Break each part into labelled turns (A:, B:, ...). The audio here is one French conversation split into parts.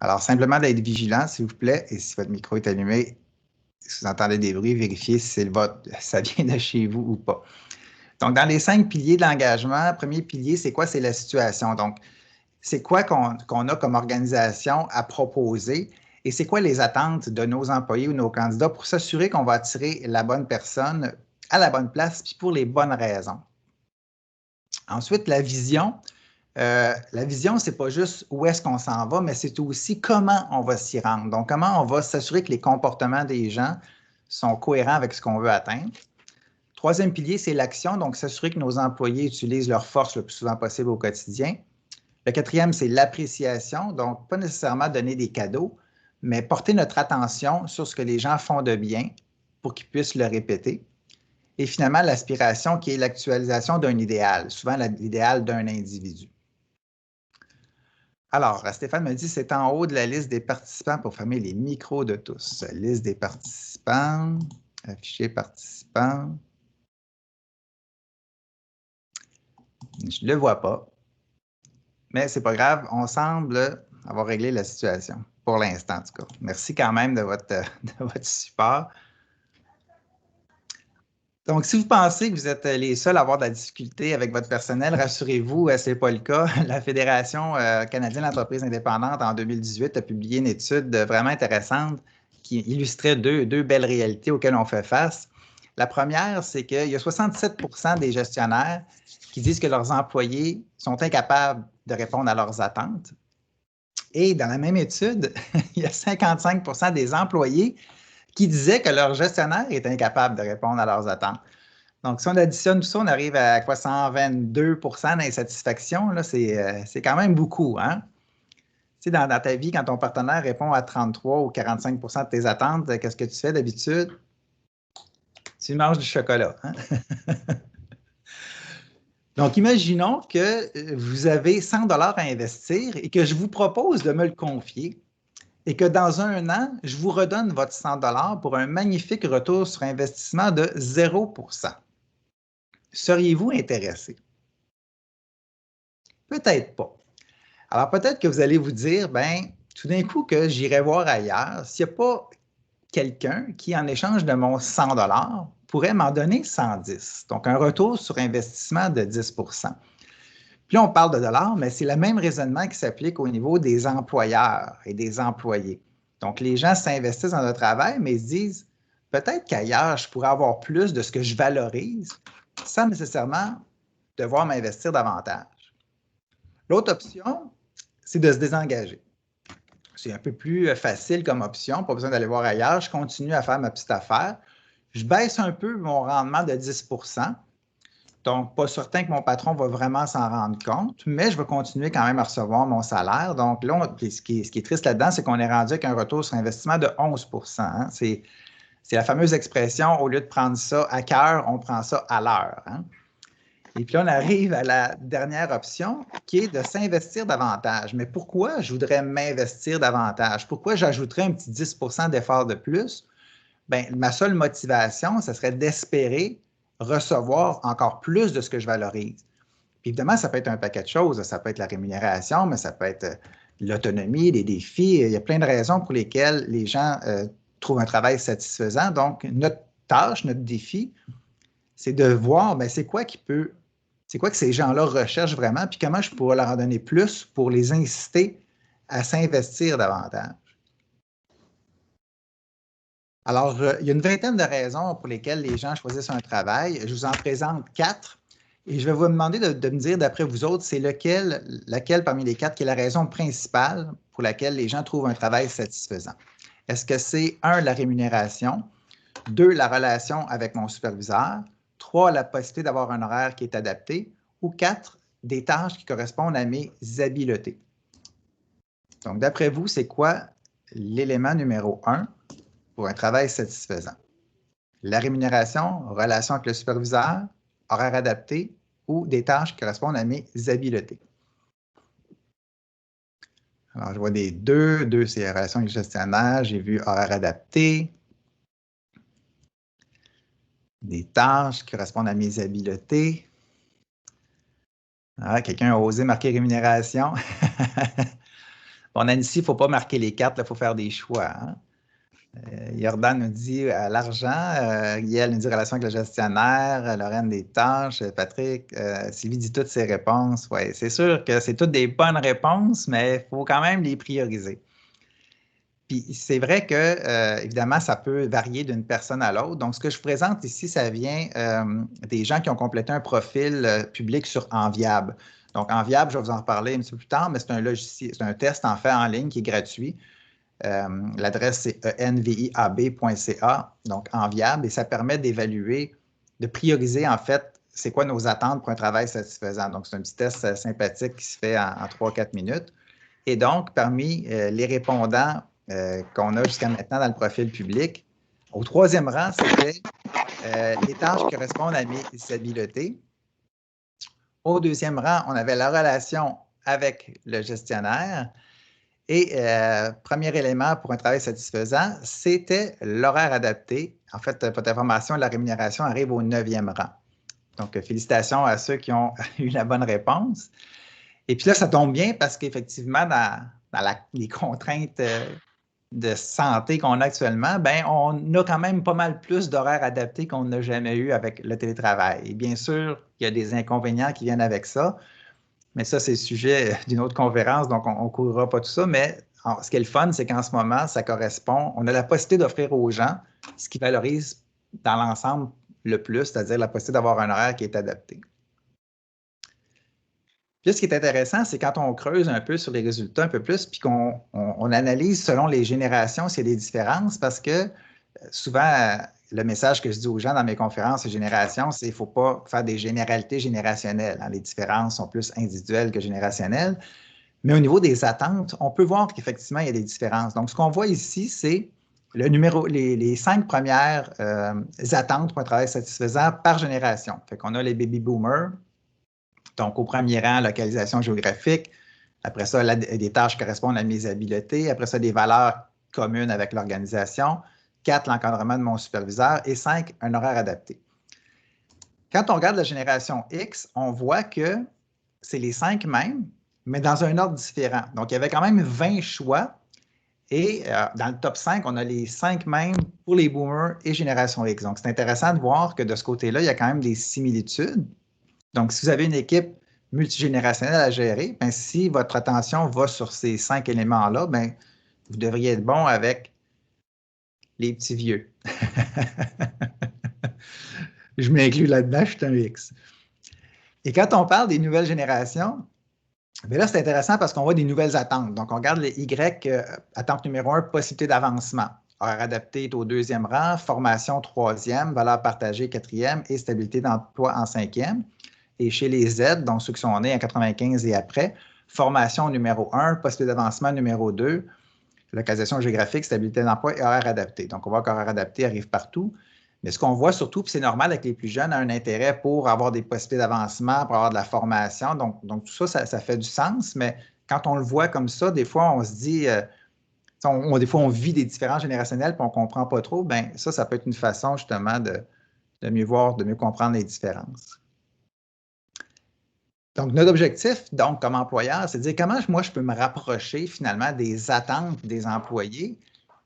A: Alors, simplement d'être vigilant, s'il vous plaît, et si votre micro est allumé, si vous entendez des bruits, vérifiez si c'est le vote, ça vient de chez vous ou pas. Donc, dans les 5 piliers de l'engagement, premier pilier, c'est quoi? C'est la situation. Donc, c'est quoi qu'on a comme organisation à proposer et c'est quoi les attentes de nos employés ou nos candidats pour s'assurer qu'on va attirer la bonne personne à la bonne place puis pour les bonnes raisons. Ensuite, la vision. La vision, ce n'est pas juste où est-ce qu'on s'en va, mais c'est aussi comment on va s'y rendre. Donc, comment on va s'assurer que les comportements des gens sont cohérents avec ce qu'on veut atteindre. Troisième pilier, c'est l'action, donc s'assurer que nos employés utilisent leurs forces le plus souvent possible au quotidien. Le quatrième, c'est l'appréciation, donc pas nécessairement donner des cadeaux, mais porter notre attention sur ce que les gens font de bien pour qu'ils puissent le répéter. Et finalement, l'aspiration qui est l'actualisation d'un idéal, souvent l'idéal d'un individu. Alors, Stéphane me dit, c'est en haut de la liste des participants pour fermer les micros de tous. Liste des participants, afficher participants. Je ne le vois pas. Mais ce n'est pas grave, on semble avoir réglé la situation, pour l'instant en tout cas. Merci quand même de votre support. Donc, si vous pensez que vous êtes les seuls à avoir de la difficulté avec votre personnel, rassurez-vous, ce n'est pas le cas. La Fédération canadienne d'entreprises indépendantes, en 2018, a publié une étude vraiment intéressante qui illustrait deux belles réalités auxquelles on fait face. La première, c'est qu'il y a 67 % des gestionnaires qui disent que leurs employés sont incapables de répondre à leurs attentes. Et dans la même étude, il y a 55 % des employés qui disaient que leur gestionnaire est incapable de répondre à leurs attentes. Donc, si on additionne tout ça, on arrive à quoi, 122 % d'insatisfaction. C'est quand même beaucoup. Hein? Tu sais, dans ta vie, quand ton partenaire répond à 33 ou 45 % de tes attentes, qu'est-ce que tu fais d'habitude? Tu manges du chocolat. Hein? Donc, imaginons que vous avez 100 $ à investir et que je vous propose de me le confier et que dans un an, je vous redonne votre 100 $ pour un magnifique retour sur investissement de 0 %. Seriez-vous intéressé? Peut-être pas. Alors, peut-être que vous allez vous dire, ben, tout d'un coup, que j'irai voir ailleurs, s'il n'y a pas quelqu'un qui, en échange de mon 100 $ pourrait m'en donner 110. Donc, un retour sur investissement de 10 %. Puis là, on parle de dollars, mais c'est le même raisonnement qui s'applique au niveau des employeurs et des employés. Donc, les gens s'investissent dans le travail, mais ils se disent, peut-être qu'ailleurs, je pourrais avoir plus de ce que je valorise sans nécessairement devoir m'investir davantage. L'autre option, c'est de se désengager. C'est un peu plus facile comme option, pas besoin d'aller voir ailleurs. Je continue à faire ma petite affaire. Je baisse un peu mon rendement de 10 %. Donc, pas certain que mon patron va vraiment s'en rendre compte, mais je vais continuer quand même à recevoir mon salaire. Donc, là, ce qui est triste là-dedans, c'est qu'on est rendu avec un retour sur investissement de 11 %. Hein? C'est la fameuse expression, au lieu de prendre ça à cœur, on prend ça à l'heure. Hein? Et puis là, on arrive à la dernière option qui est de s'investir davantage. Mais pourquoi je voudrais m'investir davantage? Pourquoi j'ajouterais un petit 10 % d'effort de plus? Bien, ma seule motivation, ce serait d'espérer recevoir encore plus de ce que je valorise. Puis évidemment, ça peut être un paquet de choses. Ça peut être la rémunération, mais ça peut être l'autonomie, les défis. Il y a plein de raisons pour lesquelles les gens trouvent un travail satisfaisant. Donc, notre tâche, notre défi, c'est de voir, bien, c'est quoi que ces gens-là recherchent vraiment, puis comment je pourrais leur en donner plus pour les inciter à s'investir davantage. Alors, il y a une vingtaine de raisons pour lesquelles les gens choisissent un travail. Je vous en présente 4 et je vais vous demander de me dire, d'après vous autres, c'est laquelle parmi les 4 qui est la raison principale pour laquelle les gens trouvent un travail satisfaisant. Est-ce que c'est 1, la rémunération, 2, la relation avec mon superviseur, 3, la possibilité d'avoir un horaire qui est adapté, ou 4, des tâches qui correspondent à mes habiletés. Donc, d'après vous, c'est quoi l'élément numéro 1 pour un travail satisfaisant? La rémunération, relation avec le superviseur, horaire adapté ou des tâches qui correspondent à mes habiletés. Alors, je vois des 2, c'est relation avec le gestionnaire, j'ai vu horaire adapté, des tâches qui correspondent à mes habiletés. Ah, quelqu'un a osé marquer rémunération. Bon, Nancy, il ne faut pas marquer les cartes, il faut faire des choix. Hein? Jordan nous dit l'argent, Yael nous dit relation avec le gestionnaire, Lorraine des tâches, Patrick, Sylvie dit toutes ses réponses. Oui, c'est sûr que c'est toutes des bonnes réponses, mais il faut quand même les prioriser. Puis c'est vrai que, évidemment, ça peut varier d'une personne à l'autre. Donc, ce que je vous présente ici, ça vient des gens qui ont complété un profil public sur Enviable. Donc, Enviable, je vais vous en reparler un petit peu plus tard, mais c'est un logiciel, c'est un test en fait en ligne qui est gratuit. L'adresse, c'est enviab.ca, donc Enviable, et ça permet d'évaluer, de prioriser en fait, c'est quoi nos attentes pour un travail satisfaisant. Donc, c'est un petit test sympathique qui se fait en 3-4 minutes. Et donc, parmi les répondants qu'on a jusqu'à maintenant dans le profil public, au troisième rang, c'était les tâches qui correspondent à mes habiletés. Au deuxième rang, on avait la relation avec le gestionnaire. Et premier élément pour un travail satisfaisant, c'était l'horaire adapté. En fait, votre information de la rémunération arrive au 9e rang. Donc, félicitations à ceux qui ont eu la bonne réponse. Et puis là, ça tombe bien parce qu'effectivement, dans les contraintes de santé qu'on a actuellement, ben, on a quand même pas mal plus d'horaires adaptés qu'on n'a jamais eu avec le télétravail. Et bien sûr, il y a des inconvénients qui viennent avec ça. Mais ça, c'est le sujet d'une autre conférence, donc on ne couvrira pas tout ça. Mais ce qui est le fun, c'est qu'en ce moment, ça correspond, on a la possibilité d'offrir aux gens ce qui valorise dans l'ensemble le plus, c'est-à-dire la possibilité d'avoir un horaire qui est adapté. Puis ce qui est intéressant, c'est quand on creuse un peu sur les résultats un peu plus, puis qu'on analyse selon les générations s'il y a des différences, parce que souvent, le message que je dis aux gens dans mes conférences et générations, c'est qu'il ne faut pas faire des généralités générationnelles. Hein. Les différences sont plus individuelles que générationnelles. Mais au niveau des attentes, on peut voir qu'effectivement, il y a des différences. Donc, ce qu'on voit ici, c'est les 5 premières attentes pour un travail satisfaisant par génération. Fait qu'on a les baby boomers. Donc, au premier rang, localisation géographique. Après ça, des tâches correspondent à mes habiletés. Après ça, des valeurs communes avec l'organisation. 4, l'encadrement de mon superviseur. Et 5, un horaire adapté. Quand on regarde la génération X, on voit que c'est les 5 mêmes, mais dans un ordre différent. Donc, il y avait quand même 20 choix. Et dans le top 5, on a les 5 mêmes pour les boomers et génération X. Donc, c'est intéressant de voir que de ce côté-là, il y a quand même des similitudes. Donc, si vous avez une équipe multigénérationnelle à gérer, bien, si votre attention va sur ces 5 éléments-là, bien, vous devriez être bon avec les petits vieux. Je m'inclus là-dedans, je suis un X. Et quand on parle des nouvelles générations, bien là, c'est intéressant parce qu'on voit des nouvelles attentes. Donc, on regarde les Y, attente numéro 1, possibilité d'avancement. Horaire adapté est au 2e rang, formation 3e, valeur partagée 4e et stabilité d'emploi en 5e. Et chez les Z, donc ceux qui sont nés en 95 et après, formation numéro 1, possibilité d'avancement numéro 2, localisation géographique, stabilité d'emploi et horaire adapté. Donc, on voit qu'horaire adapté arrive partout. Mais ce qu'on voit surtout, puis c'est normal avec les plus jeunes, a un intérêt pour avoir des possibilités d'avancement, pour avoir de la formation. Donc tout ça, ça fait du sens. Mais quand on le voit comme ça, des fois, on se dit, des fois, on vit des différences générationnelles et on ne comprend pas trop. Bien, ça peut être une façon justement de mieux voir, de mieux comprendre les différences. Donc, notre objectif, donc, comme employeur, c'est de dire comment moi, je peux me rapprocher finalement des attentes des employés,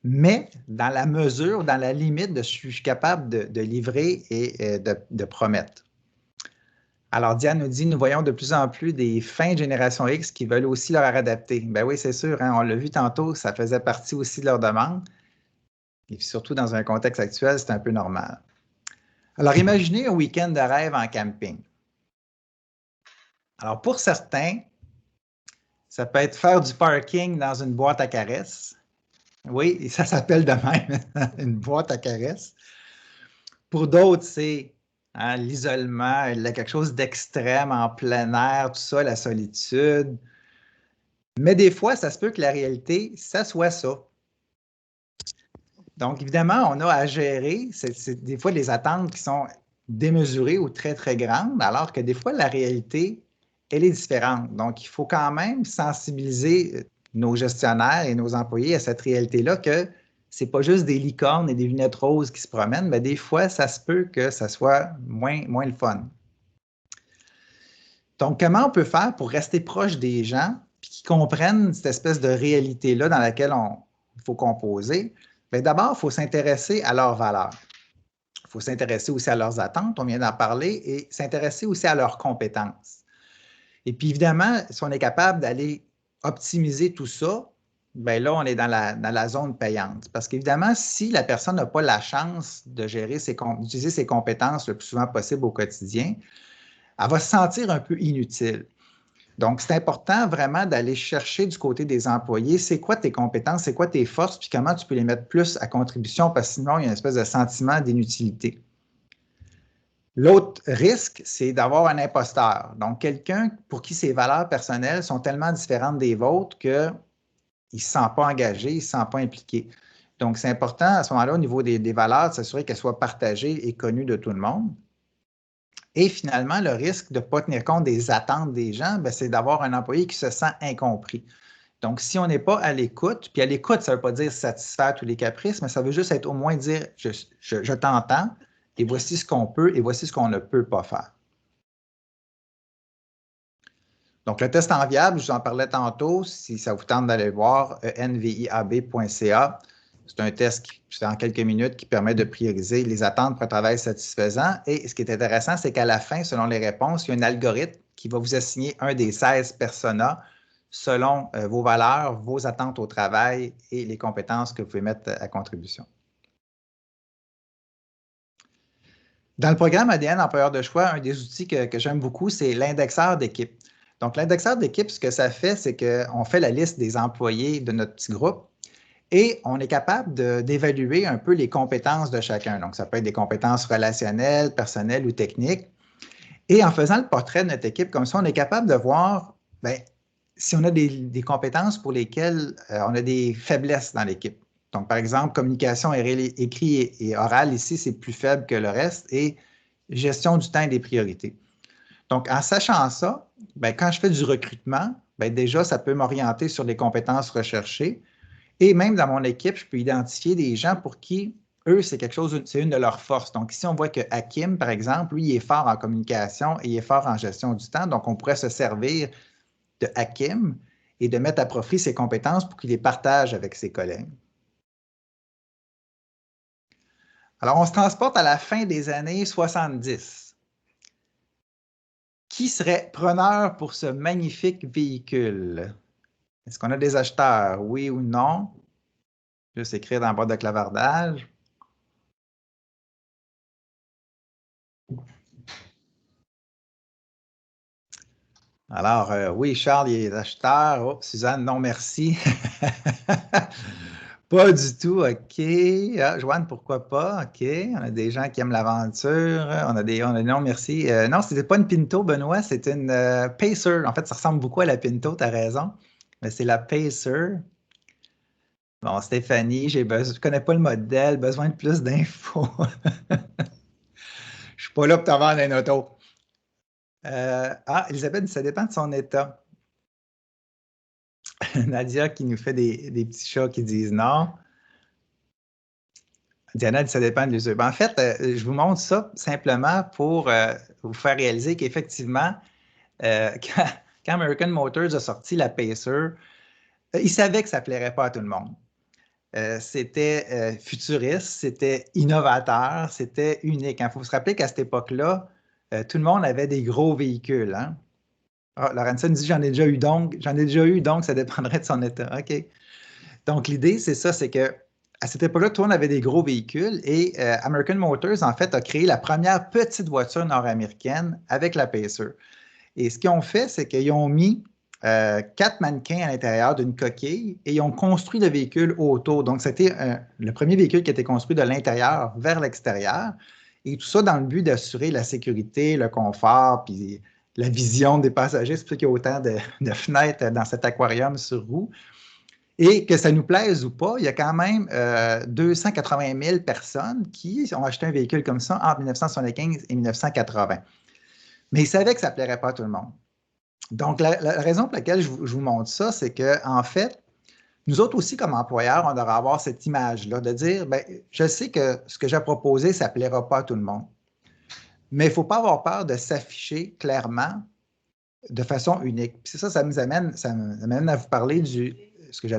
A: mais dans la mesure, dans la limite de ce que je suis capable de livrer et de promettre. Alors, Diane nous dit, nous voyons de plus en plus des fins de génération X qui veulent aussi leur adapter. Ben oui, c'est sûr, hein, on l'a vu tantôt, ça faisait partie aussi de leur demande. Et puis surtout dans un contexte actuel, c'est un peu normal. Alors, imaginez un week-end de rêve en camping. Alors, pour certains, ça peut être faire du parking dans une boîte à caresses. Oui, et ça s'appelle de même, une boîte à caresses. Pour d'autres, c'est l'isolement, quelque chose d'extrême en plein air, tout ça, la solitude. Mais des fois, ça se peut que la réalité, ça soit ça. Donc, évidemment, on a à gérer, c'est des fois des attentes qui sont démesurées ou très, très grandes, alors que des fois, la réalité, elle est différente. Donc, il faut quand même sensibiliser nos gestionnaires et nos employés à cette réalité-là que ce n'est pas juste des licornes et des lunettes roses qui se promènent, mais des fois, ça se peut que ça soit moins le fun. Donc, comment on peut faire pour rester proche des gens puis qui comprennent cette espèce de réalité-là dans laquelle il faut composer, bien d'abord, il faut s'intéresser à leurs valeurs. Il faut s'intéresser aussi à leurs attentes, on vient d'en parler, et s'intéresser aussi à leurs compétences. Et puis évidemment, si on est capable d'aller optimiser tout ça, bien là, on est dans la zone payante. Parce qu'évidemment, si la personne n'a pas la chance de gérer d'utiliser ses compétences le plus souvent possible au quotidien, elle va se sentir un peu inutile. Donc, c'est important vraiment d'aller chercher du côté des employés, c'est quoi tes compétences, c'est quoi tes forces, puis comment tu peux les mettre plus à contribution, parce que sinon, il y a une espèce de sentiment d'inutilité. L'autre risque, c'est d'avoir un imposteur. Donc, quelqu'un pour qui ses valeurs personnelles sont tellement différentes des vôtres qu'il ne se sent pas engagé, il ne se sent pas impliqué. Donc, c'est important à ce moment-là, au niveau des valeurs, de s'assurer qu'elles soient partagées et connues de tout le monde. Et finalement, le risque de ne pas tenir compte des attentes des gens, c'est d'avoir un employé qui se sent incompris. Donc, si on n'est pas à l'écoute, puis à l'écoute, ça ne veut pas dire satisfaire tous les caprices, mais ça veut juste être au moins dire je t'entends et voici ce qu'on peut et voici ce qu'on ne peut pas faire. Donc, le test enviable, je vous en parlais tantôt, si ça vous tente d'aller voir, nviab.ca. C'est un test en quelques minutes qui permet de prioriser les attentes pour un travail satisfaisant. Et ce qui est intéressant, c'est qu'à la fin, selon les réponses, il y a un algorithme qui va vous assigner un des 16 personas selon vos valeurs, vos attentes au travail et les compétences que vous pouvez mettre à contribution. Dans le programme ADN Employeur de choix, un des outils que j'aime beaucoup, c'est l'indexeur d'équipe. Donc, l'indexeur d'équipe, ce que ça fait, c'est qu'on fait la liste des employés de notre petit groupe et on est capable d'évaluer un peu les compétences de chacun. Donc, ça peut être des compétences relationnelles, personnelles ou techniques. Et en faisant le portrait de notre équipe, comme ça, on est capable de voir bien, si on a des compétences pour lesquelles on a des faiblesses dans l'équipe. Donc, par exemple, communication écrit et orale, ici, c'est plus faible que le reste, et gestion du temps et des priorités. Donc, en sachant ça, bien, quand je fais du recrutement, bien, déjà, ça peut m'orienter sur les compétences recherchées. Et même dans mon équipe, je peux identifier des gens pour qui, eux, c'est quelque chose, c'est une de leurs forces. Donc, ici, on voit que Hakim, par exemple, lui, il est fort en communication et il est fort en gestion du temps. Donc, on pourrait se servir de Hakim et de mettre à profit ses compétences pour qu'il les partage avec ses collègues. Alors, on se transporte à la fin des années 70. Qui serait preneur pour ce magnifique véhicule? Est-ce qu'on a des acheteurs? Oui ou non? Juste écrire dans le boîte de clavardage. Alors, oui, Charles, il est acheteur. Oh, Suzanne, non, merci. Pas du tout, OK. Ah, Joanne, pourquoi pas? OK. On a des gens qui aiment l'aventure. On a des non, merci. Non, c'était pas une Pinto, Benoît, c'est une Pacer. En fait, ça ressemble beaucoup à la Pinto, tu as raison. Mais c'est la Pacer. Bon, Stéphanie, je connais pas le modèle, besoin de plus d'infos. Je suis pas là pour te vendre un auto. Elisabeth, ça dépend de son état. Nadia qui nous fait des petits chats qui disent non. Diana dit ça dépend de l'usure. En fait, je vous montre ça simplement pour vous faire réaliser qu'effectivement, quand American Motors a sorti la Pacer, ils savaient que ça ne plairait pas à tout le monde. C'était futuriste, c'était innovateur, c'était unique. Il faut se rappeler qu'à cette époque-là, tout le monde avait des gros véhicules. Hein? Ah, Lorenza nous dit j'en ai déjà eu donc ça dépendrait de son état. OK. Donc, l'idée, c'est ça, c'est que à cette époque-là, tout le monde avait des gros véhicules et American Motors, en fait, a créé la première petite voiture nord-américaine avec la Pacer. Et ce qu'ils ont fait, c'est qu'ils ont mis 4 mannequins à l'intérieur d'une coquille et ils ont construit le véhicule autour. Donc, c'était le premier véhicule qui a été construit de l'intérieur vers l'extérieur. Et tout ça dans le but d'assurer la sécurité, le confort, puis la vision des passagers. C'est pour ça qu'il y a autant de fenêtres dans cet aquarium sur roue. Et que ça nous plaise ou pas, il y a quand même 280 000 personnes qui ont acheté un véhicule comme ça entre 1975 et 1980. Mais ils savaient que ça ne plairait pas à tout le monde. Donc, la raison pour laquelle je vous montre ça, c'est qu'en fait, nous autres aussi, comme employeurs, on devrait avoir cette image-là de dire, bien, je sais que ce que j'ai proposé, ça ne plaira pas à tout le monde. Mais il ne faut pas avoir peur de s'afficher clairement de façon unique. Puis c'est ça, ça m'amène à vous parler ce que j'appelle